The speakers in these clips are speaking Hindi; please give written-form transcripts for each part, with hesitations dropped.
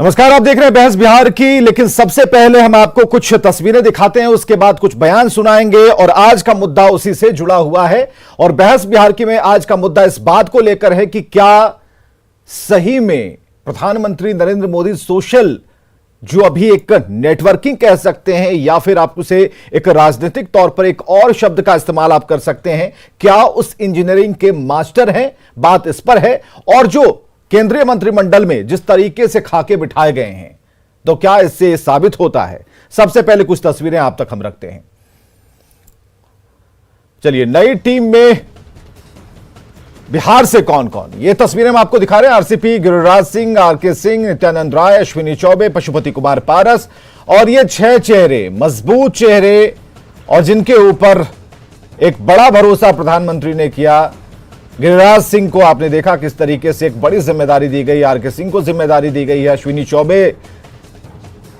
नमस्कार, आप देख रहे हैं बहस बिहार की। लेकिन सबसे पहले हम आपको कुछ तस्वीरें दिखाते हैं, उसके बाद कुछ बयान सुनाएंगे और आज का मुद्दा उसी से जुड़ा हुआ है। और बहस बिहार की में आज का मुद्दा इस बात को लेकर है कि क्या सही में प्रधानमंत्री नरेंद्र मोदी सोशल, जो अभी एक नेटवर्किंग कह सकते हैं या फिर आप उसे एक राजनीतिक तौर पर एक और शब्द का इस्तेमाल आप कर सकते हैं, क्या उस इंजीनियरिंग के मास्टर हैं? बात इस पर है। और जो केंद्रीय मंत्रिमंडल में जिस तरीके से खाके बिठाए गए हैं, तो क्या इससे साबित होता है? सबसे पहले कुछ तस्वीरें आप तक हम रखते हैं। चलिए, नई टीम में बिहार से कौन कौन, ये तस्वीरें हम आपको दिखा रहे हैं। आरसीपी गिरिराज सिंह, आरके सिंह, नित्यानंद राय, अश्विनी चौबे, पशुपति कुमार पारस और ये 6 चेहरे, मजबूत चेहरे और जिनके ऊपर एक बड़ा भरोसा प्रधानमंत्री ने किया। गिरिराज सिंह को आपने देखा किस तरीके से एक बड़ी जिम्मेदारी दी गई, आरके सिंह को जिम्मेदारी दी गई है, अश्विनी चौबे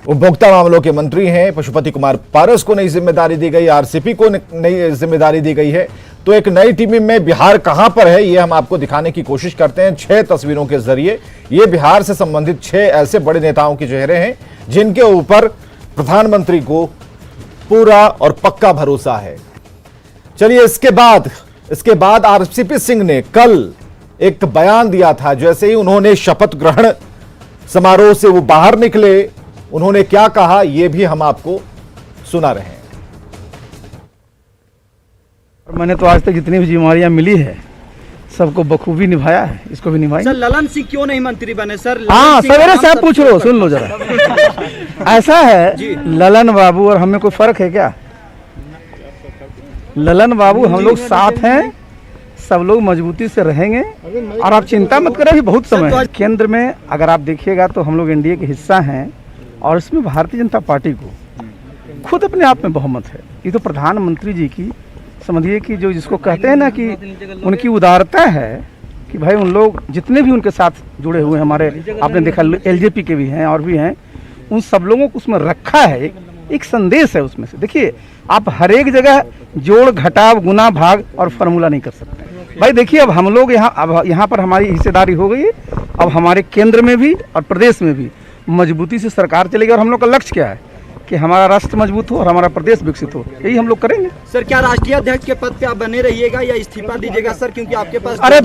उपभोक्ता मामलों के मंत्री हैं, पशुपति कुमार पारस को नई जिम्मेदारी दी गई, आरसीपी को नई जिम्मेदारी दी गई है। तो एक नई टीम में बिहार कहां पर है, यह हम आपको दिखाने की कोशिश करते हैं 6 तस्वीरों के जरिए। ये बिहार से संबंधित 6 ऐसे बड़े नेताओं के चेहरे हैं जिनके ऊपर प्रधानमंत्री को पूरा और पक्का भरोसा है। चलिए, इसके बाद आरसीपी सिंह ने कल एक बयान दिया था। जैसे ही उन्होंने शपथ ग्रहण समारोह से वो बाहर निकले, उन्होंने क्या कहा, यह भी हम आपको सुना रहे हैं। मैंने तो आज तक जितनी भी जिम्मेदारियां मिली है सबको बखूबी निभाया है, इसको भी निभाएंगे। सर, ललन सिंह क्यों नहीं मंत्री बने सर? हाँ, सवेरे से आप पूछ लो, सुन लो जरा। ऐसा है, ललन बाबू और हमें कोई फर्क है क्या? ललन बाबू हम लोग साथ हैं, सब लोग मजबूती से रहेंगे और आप चिंता मत करें, अभी बहुत समय है। केंद्र में अगर आप देखिएगा तो हम लोग एनडीए के हिस्सा हैं और इसमें भारतीय जनता पार्टी को खुद अपने आप में बहुमत है। ये तो प्रधानमंत्री जी की समझिए कि जो जिसको कहते हैं ना कि उनकी उदारता है कि भाई उन लोग जितने भी उनके साथ जुड़े हुए हैं, हमारे आपने देखा एलजेपी के भी हैं और भी हैं, उन सब लोगों को उसमें रखा है। एक संदेश है उसमें से। देखिए, आप हर एक जगह जोड़ घटाव गुना भाग और फार्मूला नहीं कर सकते भाई। देखिए, अब हम लोग यहाँ पर हमारी हिस्सेदारी हो गई। अब हमारे केंद्र में भी और प्रदेश में भी मजबूती से सरकार चलेगी और हम लोग का लक्ष्य क्या है कि हमारा राष्ट्र मजबूत हो और हमारा प्रदेश विकसित हो, यही हम लोग करेंगे। सर, क्या राष्ट्रीय अध्यक्ष के पद पे आप बने रहिएगा या इस्तीफा दीजिएगा सर? क्योंकि आपके पास अरे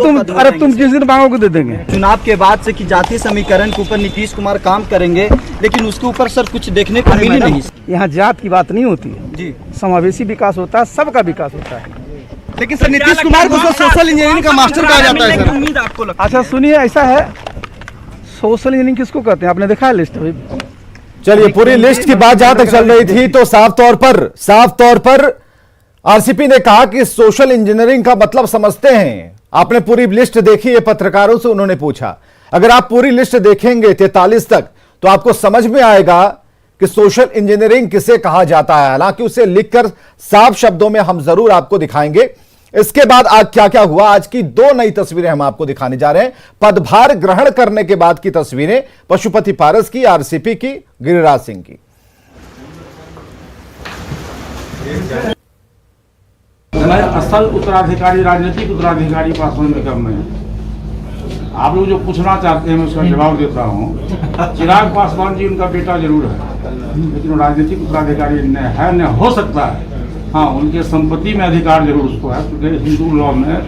तुम जिस दिन मांगोगे दे देंगे। चुनाव के बाद से कि जातीय समीकरण के ऊपर नीतीश कुमार काम करेंगे, लेकिन उसके ऊपर सर कुछ देखने को मिली नहीं। यहाँ जात की बात नहीं होती है जी, समावेशी विकास होता है, सबका विकास होता है। लेकिन सर नीतीश कुमार को सोशल इंजीनियरिंग का मास्टर कहा जाता है सर। उम्मीद आपको लगता है? अच्छा सुनिए, ऐसा है, सोशल इंजीनियरिंग किसको कहते हैं आपने देखा है लिस्ट अभी? चलिए, पूरी लिस्ट की बात जहां तक चल रही थी तो साफ तौर पर आरसीपी ने कहा कि सोशल इंजीनियरिंग का मतलब समझते हैं। आपने पूरी लिस्ट देखी है? पत्रकारों से उन्होंने पूछा। अगर आप पूरी लिस्ट देखेंगे 43 तक तो आपको समझ में आएगा कि सोशल इंजीनियरिंग किसे कहा जाता है। हालांकि उसे लिखकर साफ शब्दों में हम जरूर आपको दिखाएंगे। इसके बाद आज क्या क्या हुआ, आज की 2 नई तस्वीरें हम आपको दिखाने जा रहे हैं। पदभार ग्रहण करने के बाद की तस्वीरें, पशुपति पारस की, आरसीपी की, गिरिराज सिंह की। मैं असल उत्तराधिकारी, राजनीतिक उत्तराधिकारी पासवान निगम में। आप लोग जो पूछना चाहते हैं मैं उसका जवाब देता हूँ। चिराग पासवान जी उनका बेटा जरूर है, लेकिन राजनीतिक उत्तराधिकारी न हो सकता है। हाँ, उनके संपत्ति में अधिकार जरूर उसको है, क्योंकि हिंदू लॉ में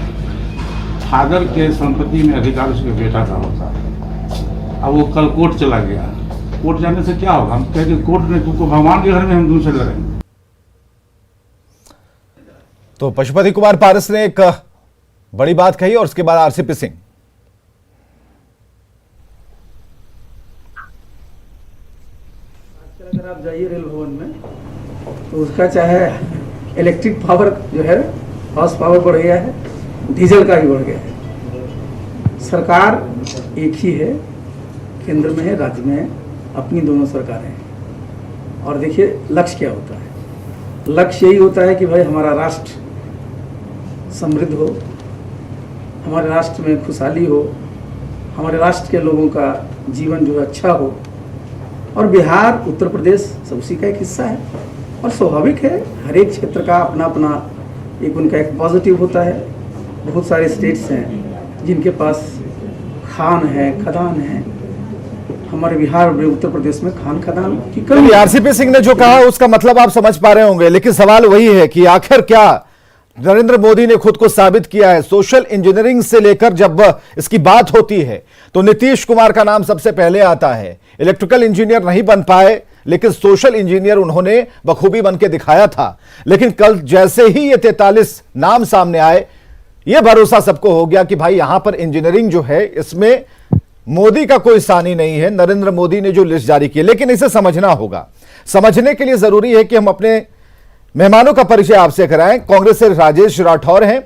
फादर के संपत्ति में अधिकार उसके बेटा का होता है। अब वो कल कोर्ट चला गया, कोर्ट जाने से क्या होगा? हम कहेंगे कोर्ट ने तुमको भगवान के घर में हम दूसरे लड़ेंगे। तो पशुपति कुमार पारस ने एक बड़ी बात कही और उसके बाद आरसीपी सिंह। अगर आप जाइए रेल भवन में तो उसका चाहे इलेक्ट्रिक पावर जो है, हॉर्स पावर बढ़ गया है, डीजल का भी बढ़ गया है। सरकार एक ही है, केंद्र में है, राज्य में है, अपनी दोनों सरकारें हैं। और देखिए लक्ष्य क्या होता है? लक्ष्य यही होता है कि भाई हमारा राष्ट्र समृद्ध हो, हमारे राष्ट्र में खुशहाली हो, हमारे राष्ट्र के लोगों का जीवन जो है अच्छा हो। और बिहार, उत्तर प्रदेश सब उसी का एक हिस्सा है और स्वाभाविक है, हर एक क्षेत्र का अपना अपना एक उनका एक पॉजिटिव होता है। बहुत सारे स्टेट्स हैं जिनके पास खान है, खदान है, हमारे बिहार और उत्तर प्रदेश में खान खदान की कमी। आरसीपी सिंह ने जो कहा उसका मतलब आप समझ पा रहे होंगे, लेकिन सवाल वही है कि आखिर क्या नरेंद्र मोदी ने खुद को साबित किया है। सोशल इंजीनियरिंग से लेकर जब इसकी बात होती है तो नीतीश कुमार का नाम सबसे पहले आता है। इलेक्ट्रिकल इंजीनियर नहीं बन पाए, लेकिन सोशल इंजीनियर उन्होंने बखूबी बन के दिखाया था। लेकिन कल जैसे ही ये 43 नाम सामने आए, ये भरोसा सबको हो गया कि भाई यहां पर इंजीनियरिंग जो है इसमें मोदी का कोई सानी नहीं है। नरेंद्र मोदी ने जो लिस्ट जारी की, लेकिन इसे समझना होगा। समझने के लिए जरूरी है कि हम अपने मेहमानों का परिचय आपसे कराएं। कांग्रेस से राजेश राठौर हैं,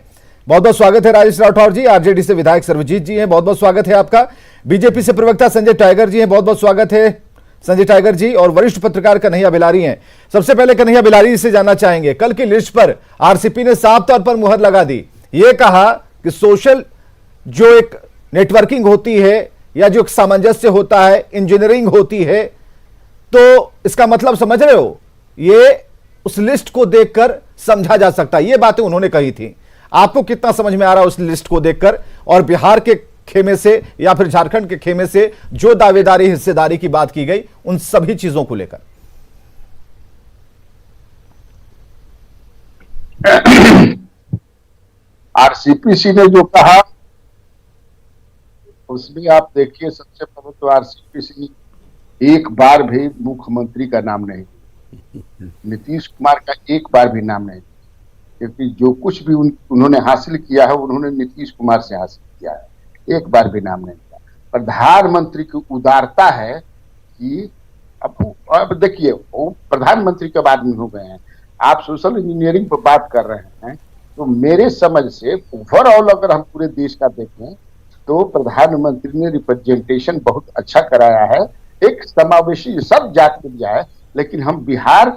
बहुत बहुत स्वागत है राजेश राठौर जी। आरजेडी से विधायक सर्वजीत जी हैं, बहुत बहुत स्वागत है आपका। बीजेपी से प्रवक्ता संजय टाइगर जी हैं, बहुत बहुत स्वागत है संजय टाइगर जी। और वरिष्ठ पत्रकार कन्हैया बिलारी हैं। सबसे पहले कन्हैया बिलारी से जानना चाहेंगे, कल की लिस्ट पर आरसीपी ने साफ तौर पर मुहर लगा दी, यह कहा कि सोशल जो एक नेटवर्किंग होती है या जो एक सामंजस्य होता है, इंजीनियरिंग होती है, तो इसका मतलब समझ रहे हो, ये उस लिस्ट को देखकर समझा जा सकता है। ये बातें उन्होंने कही थी। आपको कितना समझ में आ रहा है उस लिस्ट को देखकर, और बिहार के खेमे से या फिर झारखंड के खेमे से जो दावेदारी हिस्सेदारी की बात की गई, उन सभी चीजों को लेकर? आरसीपी ने जो कहा उसमें आप देखिए, सबसे पहले तो आरसीपी एक बार भी मुख्यमंत्री का नाम नहीं, नीतीश कुमार का एक बार भी नाम नहीं, क्योंकि जो कुछ भी उन्होंने हासिल किया है उन्होंने नीतीश कुमार से हासिल किया है, एक बार भी नाम नहीं किया। प्रधानमंत्री की उदारता है कि अब देखिए, वो प्रधानमंत्री के बाद में हो गए हैं, आप सोशल इंजीनियरिंग पर बात कर रहे हैं, तो मेरे समझ से ओवरऑल अगर हम पूरे देश का देखें तो प्रधानमंत्री ने रिप्रेजेंटेशन बहुत अच्छा कराया है, एक समावेशी सब जात के लिए है। लेकिन हम बिहार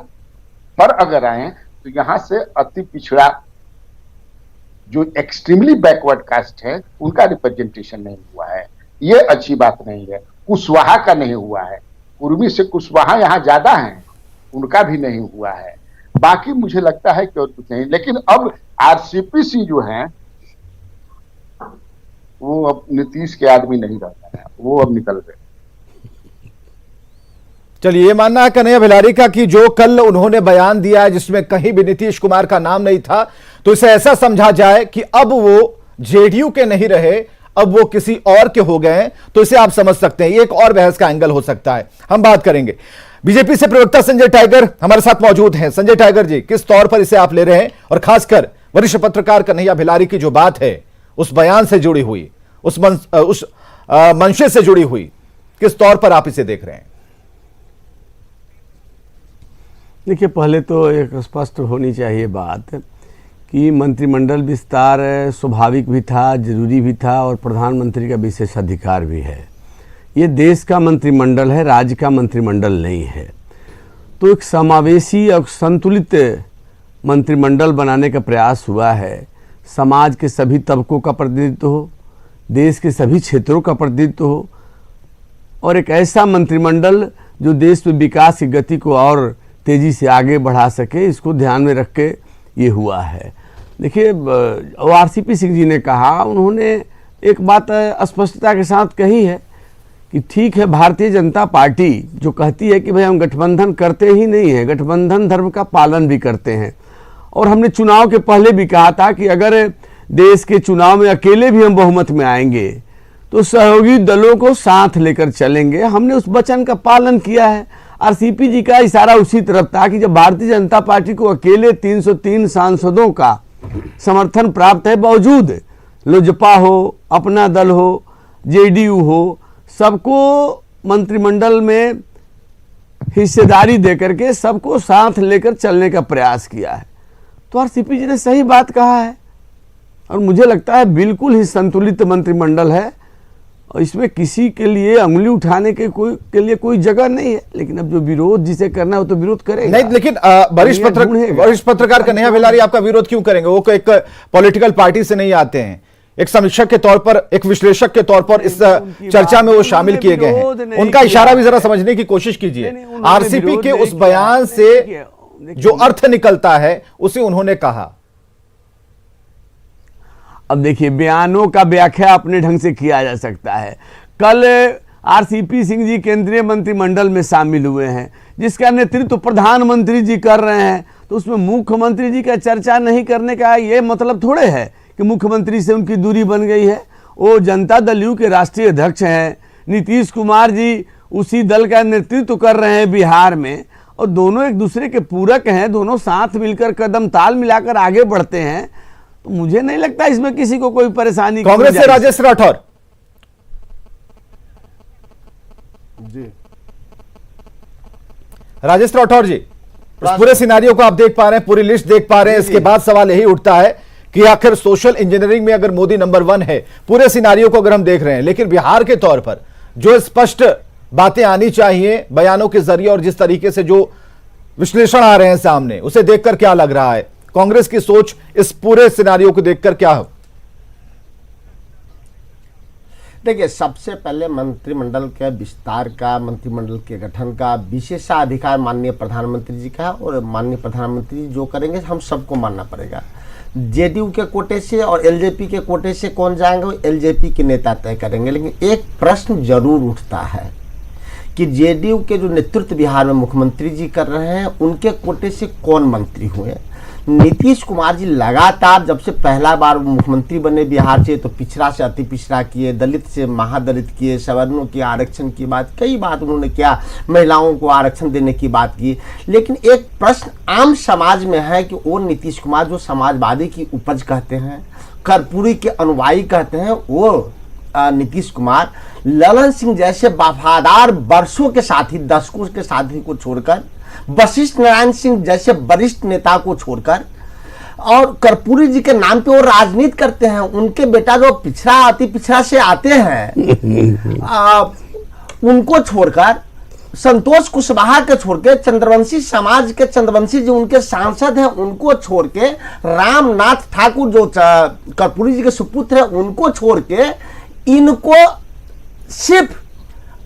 पर अगर आए तो यहाँ से अति पिछड़ा जो एक्सट्रीमली बैकवर्ड कास्ट है उनका रिप्रेजेंटेशन नहीं हुआ है, ये अच्छी बात नहीं है। कुशवाहा का नहीं हुआ है, कुर्मी से कुशवाहा यहाँ ज्यादा हैं, उनका भी नहीं हुआ है। बाकी मुझे लगता है कि और कुछ नहीं। लेकिन अब आरसीपी जो है वो अब नीतीश के आदमी नहीं रहता है, वो अब निकल गए। चलिए, ये मानना है कन्हैया बिलारी का कि जो कल उन्होंने बयान दिया है जिसमें कहीं भी नीतीश कुमार का नाम नहीं था, तो इसे ऐसा समझा जाए कि अब वो जेडीयू के नहीं रहे, अब वो किसी और के हो गए हैं, तो इसे आप समझ सकते हैं। ये एक और बहस का एंगल हो सकता है, हम बात करेंगे। बीजेपी से प्रवक्ता संजय टाइगर हमारे साथ मौजूद हैं। संजय टाइगर जी, किस तौर पर इसे आप ले रहे हैं, और खासकर वरिष्ठ पत्रकार कन्हैया बिलारी की जो बात है उस बयान से जुड़ी हुई, उस मंशे से जुड़ी हुई, किस तौर पर आप इसे देख रहे हैं? देखिए, पहले तो एक स्पष्ट होनी चाहिए बात कि मंत्रिमंडल विस्तार स्वाभाविक भी था, जरूरी भी था, और प्रधानमंत्री का विशेष अधिकार भी है। ये देश का मंत्रिमंडल है, राज्य का मंत्रिमंडल नहीं है। तो एक समावेशी और संतुलित मंत्रिमंडल बनाने का प्रयास हुआ है। समाज के सभी तबकों का प्रतिनिधित्व हो, देश के सभी क्षेत्रों का प्रतिनिधित्व हो, और एक ऐसा मंत्रिमंडल जो देश में विकास की गति को और तेज़ी से आगे बढ़ा सके, इसको ध्यान में रख के ये हुआ है। देखिए, आरसीपी सिंह जी ने कहा, उन्होंने एक बात स्पष्टता के साथ कही है कि ठीक है, भारतीय जनता पार्टी जो कहती है कि भाई हम गठबंधन करते ही नहीं हैं, गठबंधन धर्म का पालन भी करते हैं। और हमने चुनाव के पहले भी कहा था कि अगर देश के चुनाव में अकेले भी हम बहुमत में आएंगे तो सहयोगी दलों को साथ लेकर चलेंगे। हमने उस वचन का पालन किया है। आरसीपी जी का इशारा उसी तरफ था कि जब भारतीय जनता पार्टी को अकेले 303 सांसदों का समर्थन प्राप्त है, बावजूद लोजपा हो, अपना दल हो, जेडीयू हो, सबको मंत्रिमंडल में हिस्सेदारी देकर के सबको साथ लेकर चलने का प्रयास किया है। तो आरसीपी जी ने सही बात कहा है, और मुझे लगता है बिल्कुल ही संतुलित मंत्रिमंडल है, और इसमें किसी के लिए अंगुली उठाने के लिए कोई जगह नहीं है। लेकिन अब जो विरोध जिसे करना है वो तो विरोध करेगा नहीं। लेकिन वरिष्ठ पत्रकार कन्हैया बिलारी आपका विरोध क्यों करेंगे? वो एक पॉलिटिकल पार्टी से नहीं आते हैं, एक समीक्षक के तौर पर, एक विश्लेषक के तौर पर इस चर्चा में वो शामिल किए गए हैं। उनका इशारा भी जरा समझने की कोशिश कीजिए। आरसीपी के उस बयान से जो अर्थ निकलता है उसे उन्होंने कहा। अब देखिए, बयानों का व्याख्या अपने ढंग से किया जा सकता है। कल आरसीपी सिंह जी केंद्रीय मंत्रिमंडल में शामिल हुए हैं, जिसका नेतृत्व प्रधानमंत्री जी कर रहे हैं, तो उसमें मुख्यमंत्री जी का चर्चा नहीं करने का ये मतलब थोड़े है कि मुख्यमंत्री से उनकी दूरी बन गई है। वो जनता दल यू के राष्ट्रीय अध्यक्ष हैं, नीतीश कुमार जी उसी दल का नेतृत्व कर रहे हैं बिहार में, और दोनों एक दूसरे के पूरक हैं, दोनों साथ मिलकर कदम ताल मिलाकर आगे बढ़ते हैं। तो मुझे नहीं लगता इसमें किसी को कोई परेशानी। कांग्रेस से राजेश राठौर जी, राजेश राठौर जी, इस पूरे सिनारियो को आप देख पा रहे हैं, पूरी लिस्ट देख पा रहे हैं। इसके बाद सवाल यही उठता है कि आखिर सोशल इंजीनियरिंग में अगर मोदी नंबर 1 है, पूरे सिनारियो को अगर हम देख रहे हैं, लेकिन बिहार के तौर पर जो स्पष्ट बातें आनी चाहिए बयानों के जरिए और जिस तरीके से जो विश्लेषण आ रहे हैं सामने, उसे देखकर क्या लग रहा है? कांग्रेस की सोच इस पूरे सिनारियो को देखकर क्या है? देखिए, सबसे पहले मंत्रिमंडल के विस्तार का, मंत्रिमंडल के गठन का विशेषाधिकार माननीय प्रधानमंत्री जी का है, और माननीय प्रधानमंत्री जी जो करेंगे हम सबको मानना पड़ेगा। जेडीयू के कोटे से और एलजेपी के कोटे से कौन जाएंगे, वो एलजेपी के नेता तय करेंगे। लेकिन एक प्रश्न जरूर उठता है कि जेडीयू के जो नेतृत्व बिहार में मुख्यमंत्री जी कर रहे हैं, उनके कोटे से कौन मंत्री हुए। नीतीश कुमार जी लगातार जब से पहला बार मुख्यमंत्री बने बिहार से, तो पिछड़ा से अति पिछड़ा किए, दलित से महादलित किए, सवर्णों के आरक्षण की बात, कई बात उन्होंने किया, महिलाओं को आरक्षण देने की बात की। लेकिन एक प्रश्न आम समाज में है कि वो नीतीश कुमार जो समाजवादी की उपज कहते हैं, कर्पूरी के अनुयायी कहते हैं, वो नीतीश कुमार ललन सिंह जैसे वफादार वर्षों के साथी, दशकों के साथी को छोड़कर, वशिष्ठ नारायण सिंह जैसे वरिष्ठ नेता को छोड़कर, और कर्पूरी जी के नाम पे वो राजनीति करते हैं। उनके बेटा जो पिछड़ा, अति पिछड़ा से आते हैं, उनको छोड़कर, संतोष कुशवाहा के छोड़ के, चंद्रवंशी समाज के चंद्रवंशी जी उनके सांसद हैं, उनको छोड़ के, रामनाथ ठाकुर जो कर्पूरी जी के सुपुत्र हैं, उनको छोड़ के, इनको सिर्फ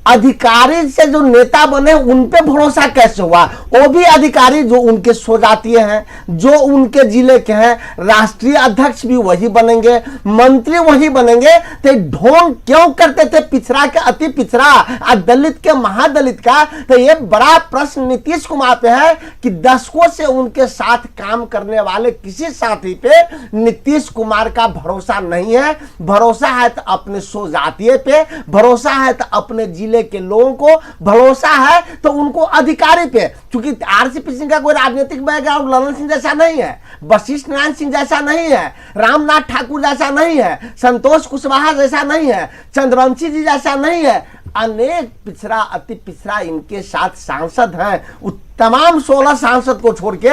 अधिकारी से जो नेता बने उन पे भरोसा कैसे हुआ? वो भी अधिकारी जो उनके स्वजातीय हैं, जो उनके जिले के हैं, राष्ट्रीय अध्यक्ष भी वही बनेंगे, मंत्री वही बनेंगे, तो ढोंग क्यों करते थे पिछड़ा के अति पिछड़ा और दलित के महादलित का? तो ये बड़ा प्रश्न नीतीश कुमार पे है कि दशकों से उनके साथ काम करने वाले किसी साथी पे नीतीश कुमार का भरोसा नहीं है। भरोसा है तो अपने स्वजातीय पे, भरोसा है तो अपने जिले के लोगों को, भरोसा है तो उनको अधिकारी पे। क्योंकि आरसीपी सिंह का कोई राजनीतिक बैकग्राउंड ललन सिंह जैसा नहीं है, वशिष्ठ नारायण सिंह जैसा नहीं है, रामनाथ ठाकुर जैसा नहीं है, संतोष कुशवाहा जैसा नहीं है, चंद्रवंशी जी जैसा नहीं है। अनेक पिछड़ा, अति पिछड़ा इनके साथ सांसद हैं। तमाम 16 सांसद को छोड़ के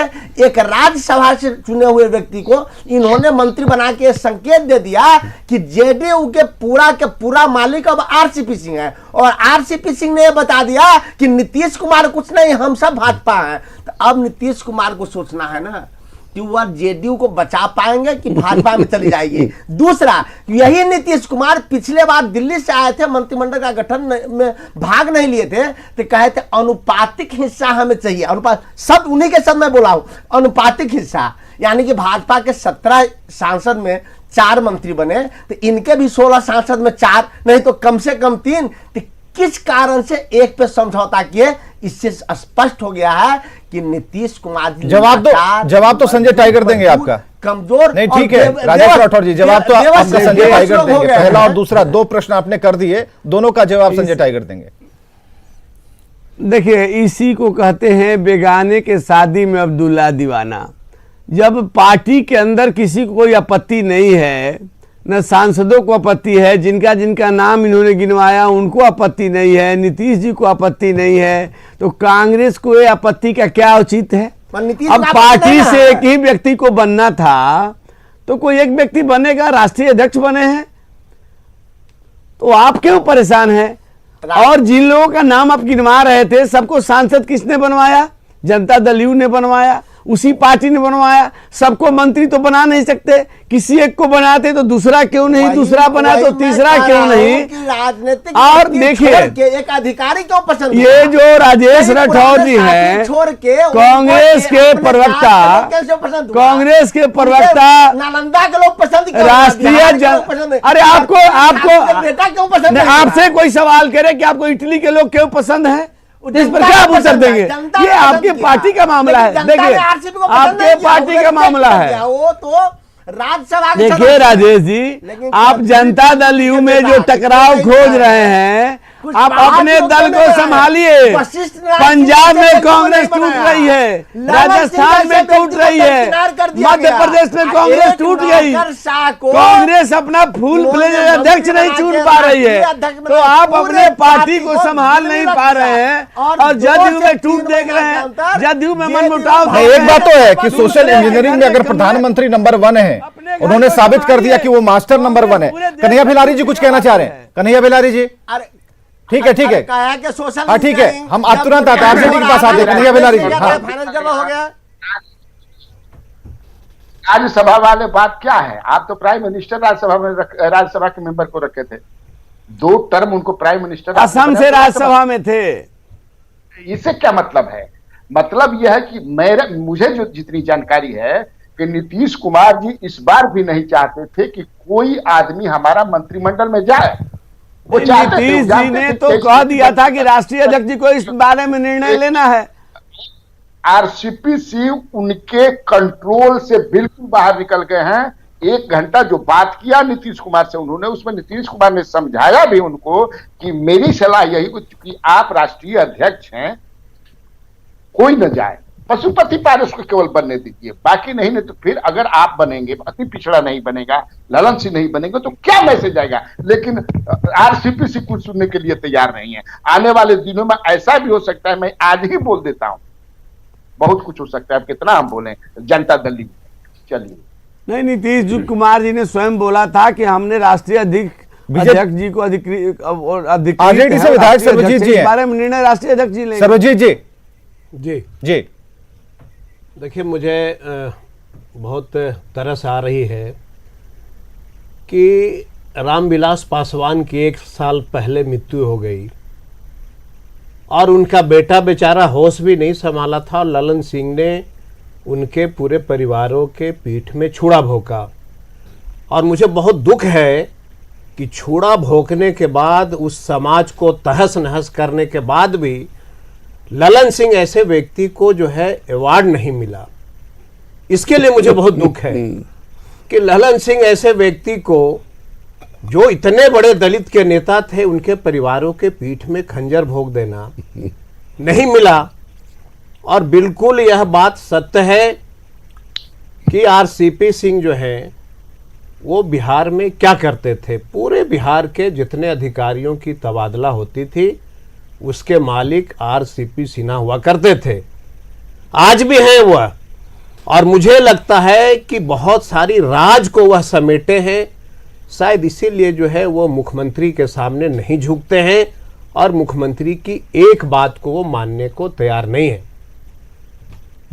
एक राज्यसभा से चुने हुए व्यक्ति को इन्होंने मंत्री बना के संकेत दे दिया कि जेडीयू के पूरा मालिक अब आरसीपी सिंह है, और आरसीपी सिंह ने बता दिया कि नीतीश कुमार कुछ नहीं, हम सब भाजपा हैं। तो अब नीतीश कुमार को सोचना है ना कि वह जेडीयू को बचा पाएंगे कि भाजपा में चली जाएगी। दूसरा, यही नीतीश कुमार पिछले बार दिल्ली से आए थे, मंत्रिमंडल का गठन में भाग नहीं लिए थे, तो कहे थे अनुपातिक हिस्सा हमें चाहिए। अनुपात शब्द उन्हीं के शब्द में बोला हूं, अनुपातिक हिस्सा, यानी कि भाजपा के 17 सांसद में 4 मंत्री बने, तो इनके भी 16 सांसद में 4 नहीं तो कम से कम 3। किस कारण से एक पे समझौता किए? इससे स्पष्ट हो गया है कि नीतीश कुमार जी जवाब तो संजय टाइगर देंगे आपका। कमजोर नहीं, ठीक है राजेश राठौर जी, जवाब तो आपका संजय टाइगर देंगे। पहला और दूसरा 2 प्रश्न आपने कर दिए, दोनों का जवाब संजय टाइगर देंगे। देखिए, इसी को कहते हैं बेगाने के शादी में अब्दुल्ला दीवाना। जब पार्टी के अंदर किसी को कोई आपत्ति नहीं है, न सांसदों को आपत्ति है, जिनका नाम इन्होंने गिनवाया उनको आपत्ति नहीं है, नीतीश जी को आपत्ति नहीं है, तो कांग्रेस को ये आपत्ति का क्या उचित है? अब पार्टी से एक ही व्यक्ति को बनना था, तो कोई एक व्यक्ति बनेगा, राष्ट्रीय अध्यक्ष बने हैं, तो आप क्यों परेशान हैं? और जिन लोगों का नाम आप गिनवा रहे थे, सबको सांसद किसने बनवाया? जनता दल यू ने बनवाया। उसी पार्टी ने बनवाया। सबको मंत्री तो बना नहीं सकते, किसी एक को बनाते तो दूसरा क्यों नहीं, दूसरा बना तो तीसरा क्यों नहीं। राजनीतिक और देखिए एक अधिकारी क्यों पसंद, ये जो राजेश राठौर जी हैं, छोड़ के कांग्रेस के प्रवक्ता, कांग्रेस के प्रवक्ता, नालंदा के लोग पसंद, राष्ट्रीय अरे आपको बेटा क्यों पसंद, आपसे कोई सवाल करे कि आपको इटली के लोग क्यों पसंद है, इस पर क्या पूछ देंगे। ये आपकी पार्टी का मामला है, देखिए आपके पार्टी का मामला है। वो तो राज्यसभा, देखिए राजेश जी, आप जनता दल यू में जो टकराव खोज रहे हैं, आप अपने दल को संभालिए। पंजाब में कांग्रेस टूट रही है, राजस्थान में टूट रही है, मध्य प्रदेश में कांग्रेस टूट गई, कांग्रेस अपना फुल फ्लेज अध्यक्ष नहीं चुन पा रही है, तो आप अपने पार्टी को संभाल नहीं पा रहे हैं और जदयू में टूट देख रहे हैं, जदयू में मनमुटाव। एक बात तो है कि सोशल इंजीनियरिंग में अगर प्रधानमंत्री नंबर 1 है, उन्होंने साबित कर दिया कि वो मास्टर नंबर 1 है। कन्हैया भिलारी जी कुछ कहना चाह रहे हैं? कन्हैया भिलारी जी, ठीक है ठीक है, हाँ ठीक है, हम अब तुरंत आते हैं आरजेडी के पास आते हैं। कन्हैया भिलारी जी, हाँ हो गया राज्यसभा वाले बात क्या है? आप तो प्राइम मिनिस्टर राज्यसभा के मेंबर को रखे थे, 2 टर्म उनको प्राइम मिनिस्टर असम से राज्यसभा में थे। इससे क्या मतलब है? मतलब यह है कि मुझे जो जितनी जानकारी है कि नीतीश कुमार जी इस बार भी नहीं चाहते थे कि कोई आदमी हमारा मंत्रिमंडल में जाए। वो नीतीश जी ने तो कह दिया था कि राष्ट्रीय अध्यक्ष जी को इस बारे में निर्णय लेना है। आरसीपी सिंह उनके कंट्रोल से बिल्कुल बाहर निकल गए हैं। 1 घंटा जो बात किया नीतीश कुमार से उन्होंने, उसमें नीतीश कुमार ने समझाया भी उनको कि मेरी सलाह यही कि आप राष्ट्रीय अध्यक्ष हैं, कोई न जाए, पशुपति पारस को केवल बनने दीजिए, बाकी नहीं तो फिर अगर आप बनेंगे, अति पिछड़ा नहीं बनेगा, ललन सिंह नहीं बनेंगे तो क्या मैसेज आएगा। लेकिन आरसीपी से कुछ सुनने के लिए तैयार नहीं है। आने वाले दिनों में ऐसा भी हो सकता है, मैं आज ही बोल देता हूं, बहुत कुछ हो सकता है। अब कितना हम बोले जनता दल। चलिए, नहीं, नीतीश कुमार जी ने स्वयं बोला था कि हमने राष्ट्रीय अध्यक्ष जी को अधिकृत आरजेडी से विधायक सर्वजीत जी इस बारे में निर्णय राष्ट्रीय अध्यक्ष जी लेंगे। सर्वजीत जी जी जी, देखिए, मुझे बहुत तरस आ रही है कि रामविलास पासवान की 1 साल पहले मृत्यु हो गई और उनका बेटा बेचारा होश भी नहीं संभाला था, और ललन सिंह ने उनके पूरे परिवारों के पीठ में छुरा भोंका। और मुझे बहुत दुख है कि छुरा भोंकने के बाद, उस समाज को तहस नहस करने के बाद भी ललन सिंह ऐसे व्यक्ति को जो है अवार्ड नहीं मिला। इसके लिए मुझे बहुत दुख है कि ललन सिंह ऐसे व्यक्ति को, जो इतने बड़े दलित के नेता थे, उनके परिवारों के पीठ में खंजर भोंक देना नहीं मिला। और बिल्कुल यह बात सत्य है कि आरसीपी सिंह जो है वो बिहार में क्या करते थे। पूरे बिहार के जितने अधिकारियों की तबादला होती थी, उसके मालिक आरसीपी सिन्हा हुआ करते थे, आज भी हैं वह। और मुझे लगता है कि बहुत सारी राज को वह समेटे हैं, शायद इसीलिए जो है वो मुख्यमंत्री के सामने नहीं झुकते हैं और मुख्यमंत्री की एक बात को वो मानने को तैयार नहीं है।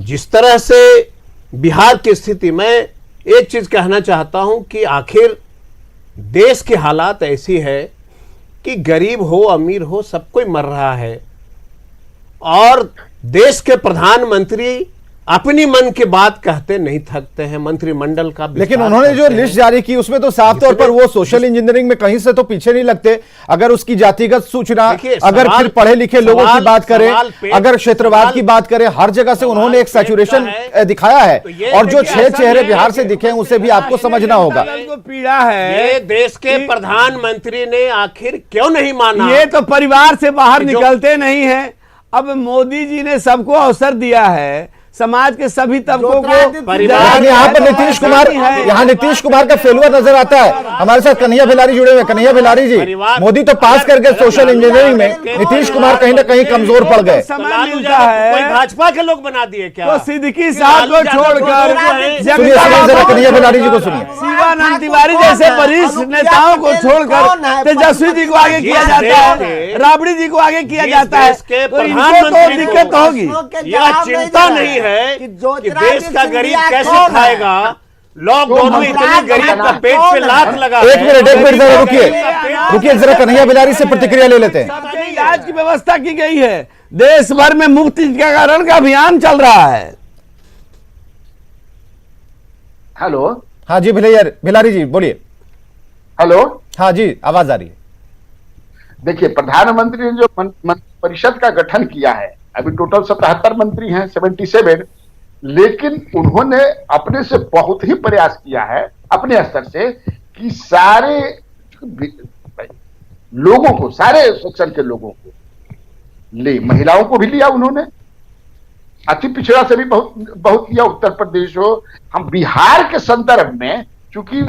जिस तरह से बिहार की स्थिति में, एक चीज कहना चाहता हूं कि आखिर देश की हालात ऐसी है कि गरीब हो अमीर हो सब कोई मर रहा है, और देश के प्रधानमंत्री अपनी मन की बात कहते नहीं थकते हैं, मंत्रिमंडल का। लेकिन उन्होंने जो लिस्ट जारी की उसमें तो साफ तौर पर वो सोशल इंजीनियरिंग में कहीं से तो पीछे नहीं लगते। अगर उसकी जातिगत सूचना, अगर फिर पढ़े लिखे लोगों की बात करें, अगर क्षेत्रवाद की बात करें, हर जगह से उन्होंने एक सैचुरेशन दिखाया है। और जो 6 चेहरे बिहार से दिखे हैं उसे भी आपको समझना होगा। पीड़ा है, ये देश के प्रधानमंत्री ने आखिर क्यों नहीं माना? ये तो परिवार से बाहर निकलते नहीं है। अब मोदी जी ने सबको अवसर दिया है, समाज के सभी तबकों को। यहाँ पर नीतीश कुमार, यहाँ नीतीश कुमार का फेलुअर नजर आता है। हमारे साथ कन्हैया भिलारी जुड़े हुए। कन्हैया भिलारी जी, मोदी तो पास कर गए सोशल इंजीनियरिंग में, नीतीश कुमार कहीं ना कहीं कमजोर पड़ गए। समय मिलता है, कोई भाजपा के लोग बना दिए क्या? तो सिद्दीकी साहब को छोड़कर कन्हैया भिलारी जी को सुनिए। शिवानंद तिवारी जैसे वरिष्ठ नेताओं को छोड़कर तेजस्वी जी को आगे किया जाता है, राबड़ी जी को आगे किया जाता है, तो इनको तो दिक्कत होगी। यह चिंता नहीं है है कि कि ज्योतिरादित्य देश का सिंधिया गरीब कैसे कौन है? खाएगा। लॉकडाउन में इतने गरीब का पेट पे लात लगा एक है। मिनट जरा रुकिए रुकिए, जरा कन्हैया बिलारी से प्रतिक्रिया ले लेते हैं। सबके इलाज की व्यवस्था की गई है। देश भर में मुफ्त टीकाकरण का अभियान चल रहा है। हेलो हाँ जी बिलारी जी बोलिए। हेलो, हाँ जी आवाज आ रही है। देखिए, प्रधानमंत्री ने जो मंत्री परिषद का गठन किया है, अभी टोटल 77 मंत्री हैं, 77, लेकिन उन्होंने अपने से बहुत ही प्रयास किया है अपने स्तर से कि सारे लोगों को, सारे सेक्शन के लोगों को ले, महिलाओं को भी लिया उन्होंने, अति पिछड़ा से भी बहुत किया, उत्तर प्रदेश हो। हम बिहार के संदर्भ में, चूंकि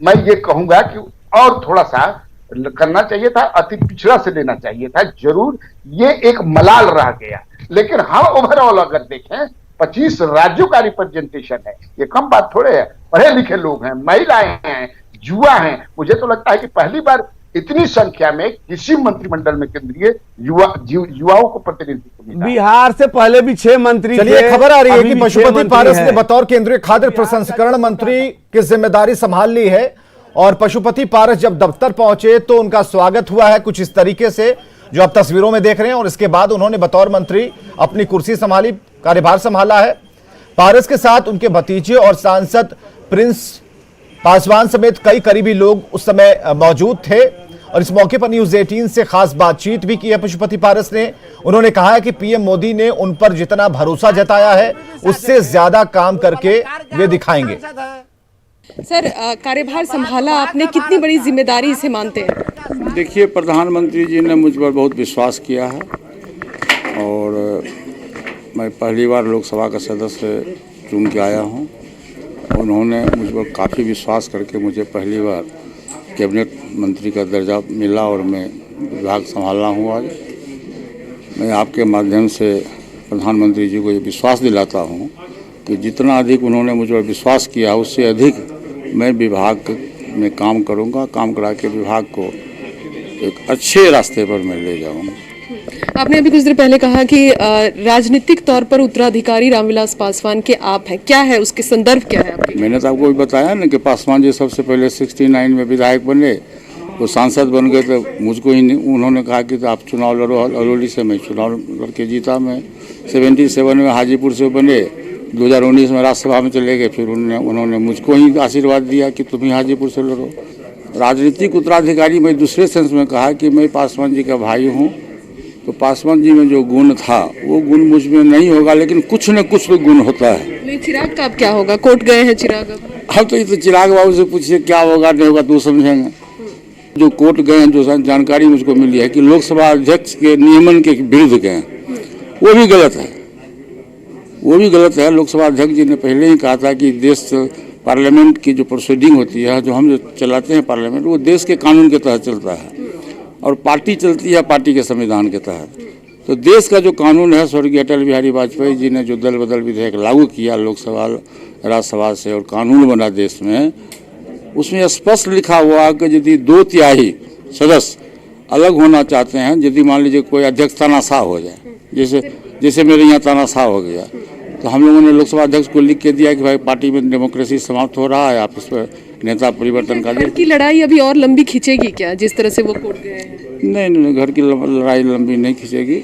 मैं ये कहूंगा कि और थोड़ा सा करना चाहिए था, अति पिछड़ा से लेना चाहिए था, जरूर ये एक मलाल रह गया। लेकिन हम ओवरऑल अगर देखें 25 राज्यों का रिप्रेजेंटेशन है, ये कम बात थोड़े है। पढ़े लिखे लोग हैं, महिलाएं हैं, युवा हैं। मुझे तो लगता है कि पहली बार इतनी संख्या में किसी मंत्रिमंडल में केंद्रीय युवाओं को प्रतिनिधित्व मिला। बिहार से पहले भी 6 मंत्री थे। चलिए, खबर आ रही है अभी कि भी 6 पशुपति मंत्री पारस हैं। ने बतौर केंद्रीय खाद्य प्रसंस्करण मंत्री की जिम्मेदारी संभाल ली है और पशुपति पारस जब दफ्तर पहुंचे तो उनका स्वागत हुआ है कुछ इस तरीके से जो आप तस्वीरों में देख रहे हैं, और इसके बाद उन्होंने बतौर मंत्री अपनी कुर्सी संभाली, कार्यभार संभाला है। पारस के साथ उनके भतीजे और सांसद प्रिंस पासवान समेत कई करीबी लोग उस समय मौजूद थे और इस मौके पर न्यूज 18 से खास बातचीत भी की है पशुपति पारस ने। उन्होंने कहा है कि पीएम मोदी ने उन पर जितना भरोसा जताया है उससे ज्यादा काम करके वे दिखाएंगे। सर, कार्यभार संभाला आपने, कितनी बड़ी जिम्मेदारी इसे मानते हैं? देखिए, प्रधानमंत्री जी ने मुझ पर बहुत विश्वास किया है और मैं पहली बार लोकसभा का सदस्य चुन के आया हूं। उन्होंने मुझ पर काफ़ी विश्वास करके मुझे पहली बार कैबिनेट मंत्री का दर्जा मिला और मैं विभाग संभाला हूं। आज मैं आपके माध्यम से प्रधानमंत्री जी को ये विश्वास दिलाता हूं कि जितना अधिक उन्होंने मुझ पर विश्वास किया उससे अधिक मैं विभाग में काम करूंगा, काम करा के विभाग को एक अच्छे रास्ते पर मैं ले जाऊंगा। आपने अभी कुछ देर पहले कहा कि राजनीतिक तौर पर उत्तराधिकारी रामविलास पासवान के आप हैं, क्या है उसके संदर्भ क्या है आपके? मैंने तो आपको भी बताया ना कि पासवान जी सबसे पहले 69 में विधायक बने, वो सांसद बन गए तो मुझको ही उन्होंने कहा कि तो आप चुनाव लड़ो अरवली से। मैं चुनाव लड़के जीता। मैं 77 में हाजीपुर से बने, 2019 में राज्यसभा में चले गए, फिर उन्होंने मुझको ही आशीर्वाद दिया कि तुम ही हाजीपुर से लड़ो। राजनीतिक उत्तराधिकारी मैं दूसरे सेंस में कहा कि मैं पासवान जी का भाई हूँ, तो पासवान जी में जो गुण था वो गुण मुझ में नहीं होगा, लेकिन कुछ न कुछ तो गुण होता है। चिराग का अब क्या होगा? कोर्ट गए हैं चिराग। अब तो ये तो चिराग बाबू से पूछिए क्या होगा नहीं होगा तो समझेंगे। जो कोर्ट गए हैं, जो जानकारी मुझको मिली है कि लोकसभा अध्यक्ष के नियमन के विरुद्ध गए, वो भी गलत है, वो भी गलत है। लोकसभा अध्यक्ष जी ने पहले ही कहा था कि देश पार्लियामेंट की जो प्रोसीडिंग होती है, जो हम जो चलाते हैं पार्लियामेंट, वो देश के कानून के तहत चलता है और पार्टी चलती है पार्टी के संविधान के तहत। तो देश का जो कानून है, स्वर्गीय अटल बिहारी वाजपेयी जी ने जो दल बदल विधेयक लागू किया लोकसभा राज्यसभा से और कानून बना देश में, उसमें स्पष्ट लिखा हुआ कि यदि 2/3 सदस्य अलग होना चाहते हैं, यदि मान लीजिए कोई अध्यक्ष तानाशाह हो जाए, जैसे मेरे यहाँ तानाशाह हो गया, तो हम लोगों ने लोकसभा अध्यक्ष को लिख के दिया कि भाई पार्टी में डेमोक्रेसी समाप्त हो रहा है, आप इस पर नेता परिवर्तन का घर की लड़ाई अभी और लंबी खींचेगी क्या, जिस तरह से वो कोर्ट गए हैं? नहीं, घर की लड़ाई लंबी नहीं खींचेगी,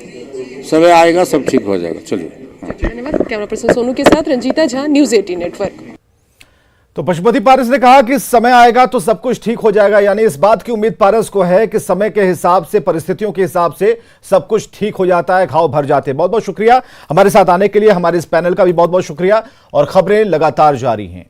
समय आएगा सब ठीक हो जाएगा। चलिए, धन्यवाद। कैमरा पर्सन सोनू के साथ रंजीता झा, न्यूज 18 नेटवर्क। तो पशुपति पारस ने कहा कि समय आएगा तो सब कुछ ठीक हो जाएगा, यानी इस बात की उम्मीद पारस को है कि समय के हिसाब से, परिस्थितियों के हिसाब से सब कुछ ठीक हो जाता है, घाव भर जाते हैं। बहुत बहुत शुक्रिया हमारे साथ आने के लिए, हमारे इस पैनल का भी बहुत बहुत शुक्रिया और खबरें लगातार जारी हैं।